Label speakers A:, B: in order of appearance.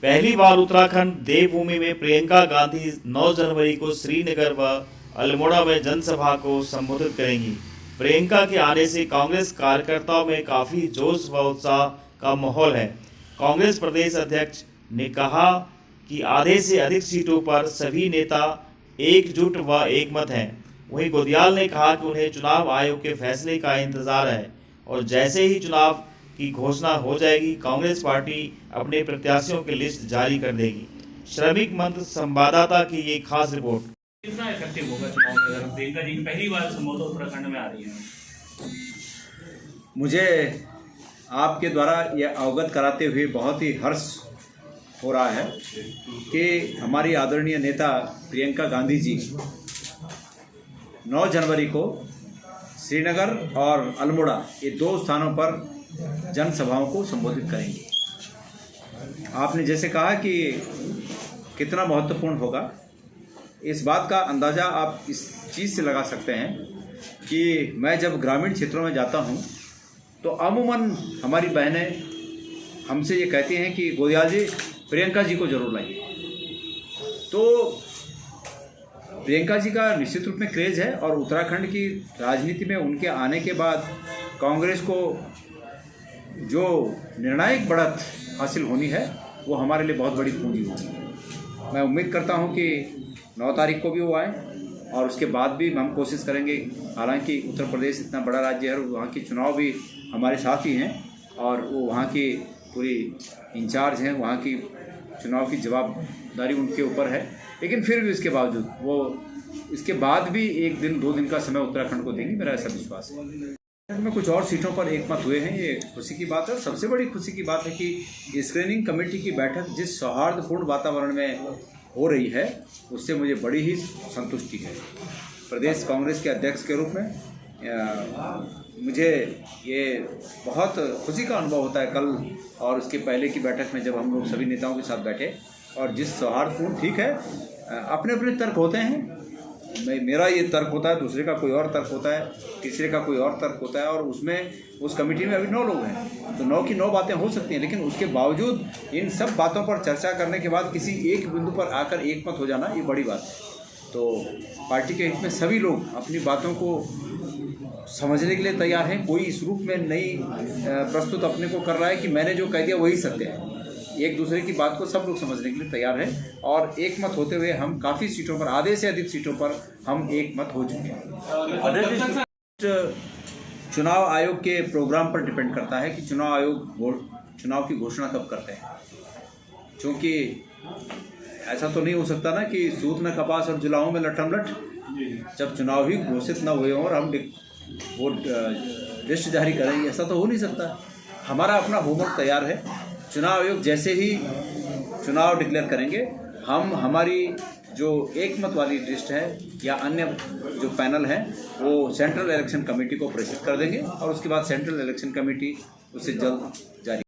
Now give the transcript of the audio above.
A: पहली बार उत्तराखंड देवभूमि में प्रियंका गांधी 9 जनवरी को श्रीनगर व अल्मोड़ा में जनसभा को संबोधित करेंगी। प्रियंका के आने से कांग्रेस कार्यकर्ताओं में काफी जोश व उत्साह का माहौल है। कांग्रेस प्रदेश अध्यक्ष ने कहा कि आधे से अधिक सीटों पर सभी नेता एकजुट व एकमत हैं। वहीं गोदियाल ने कहा कि उन्हें चुनाव आयोग के फैसले का इंतजार है और जैसे ही चुनाव की घोषणा हो जाएगी, कांग्रेस पार्टी अपने प्रत्याशियों की लिस्ट जारी कर देगी। श्रमिक मंच संवाददाता की ये खास रिपोर्ट।
B: कितना इफेक्टिव होगा चुनाव में अगर प्रियंका जी पहली बार संभवतः उत्तराखंड में आ रही है?
C: मुझे आपके द्वारा यह अवगत कराते हुए बहुत ही हर्ष हो रहा है कि हमारी आदरणीय नेता प्रियंका गांधी जी 9 जनवरी को श्रीनगर और अल्मोड़ा ये 2 स्थानों पर जनसभाओं को संबोधित करेंगे। आपने जैसे कहा कि कितना महत्वपूर्ण होगा, इस बात का अंदाज़ा आप इस चीज़ से लगा सकते हैं कि मैं जब ग्रामीण क्षेत्रों में जाता हूं तो अमूमन हमारी बहनें हमसे ये कहती हैं कि गोदियाल जी प्रियंका जी को जरूर लाइए। तो प्रियंका जी का निश्चित रूप में क्रेज है और उत्तराखंड की राजनीति में उनके आने के बाद कांग्रेस को जो निर्णायक बढ़त हासिल होनी है वो हमारे लिए बहुत बड़ी पूंजी होगी। मैं उम्मीद करता हूं कि 9 तारीख को भी वो आए और उसके बाद भी हम कोशिश करेंगे। हालांकि उत्तर प्रदेश इतना बड़ा राज्य है और वहाँ के चुनाव भी हमारे साथ ही हैं और वो वहाँ की पूरी इंचार्ज हैं, वहाँ की चुनाव की जवाबदारी उनके ऊपर है। लेकिन फिर भी इसके बावजूद वो इसके बाद भी 1 दिन 2 दिन का समय उत्तराखंड को देंगे, मेरा ऐसा विश्वास है। में कुछ और सीटों पर एकमत हुए हैं, ये खुशी की बात है। सबसे बड़ी खुशी की बात है कि स्क्रीनिंग कमेटी की बैठक जिस सौहार्दपूर्ण वातावरण में हो रही है उससे मुझे बड़ी ही संतुष्टि है। प्रदेश कांग्रेस के अध्यक्ष के रूप में मुझे ये बहुत खुशी का अनुभव होता है। कल और उसके पहले की बैठक में जब हम लोग सभी नेताओं के साथ बैठे और जिस सौहार्दपूर्ण, ठीक है अपने अपने तर्क होते हैं, मेरा ये तर्क होता है, दूसरे का कोई और तर्क होता है, तीसरे का कोई और तर्क होता है और उसमें उस कमेटी में अभी 9 लोग हैं तो 9 की 9 बातें हो सकती हैं। लेकिन उसके बावजूद इन सब बातों पर चर्चा करने के बाद किसी एक बिंदु पर आकर एकमत हो जाना ये बड़ी बात है। तो पार्टी के हित में सभी लोग अपनी बातों को समझने के लिए तैयार हैं। कोई इस रूप में नहीं प्रस्तुत अपने को कर रहा है कि मैंने जो कह दिया वही सत्य है। एक दूसरे की बात को सब लोग समझने के लिए तैयार हैं और एकमत होते हुए हम काफ़ी सीटों पर, आधे से अधिक सीटों पर हम एकमत हो चुके हैं। चुनाव आयोग के प्रोग्राम पर डिपेंड करता है कि चुनाव आयोग चुनाव की घोषणा कब करते हैं, क्योंकि ऐसा तो नहीं हो सकता ना कि सूत में कपास और जुलाहों में लठमलठ, जब चुनाव ही घोषित न हुए हों और हम वो लिस्ट जारी करेंगे, ऐसा तो हो नहीं सकता। हमारा अपना होमवर्क तैयार है। चुनाव आयोग जैसे ही चुनाव डिक्लेयर करेंगे हम हमारी जो एकमत वाली लिस्ट है या अन्य जो पैनल है वो सेंट्रल इलेक्शन कमेटी को प्रेषित कर देंगे और उसके बाद सेंट्रल इलेक्शन कमेटी उसे जल्द जारी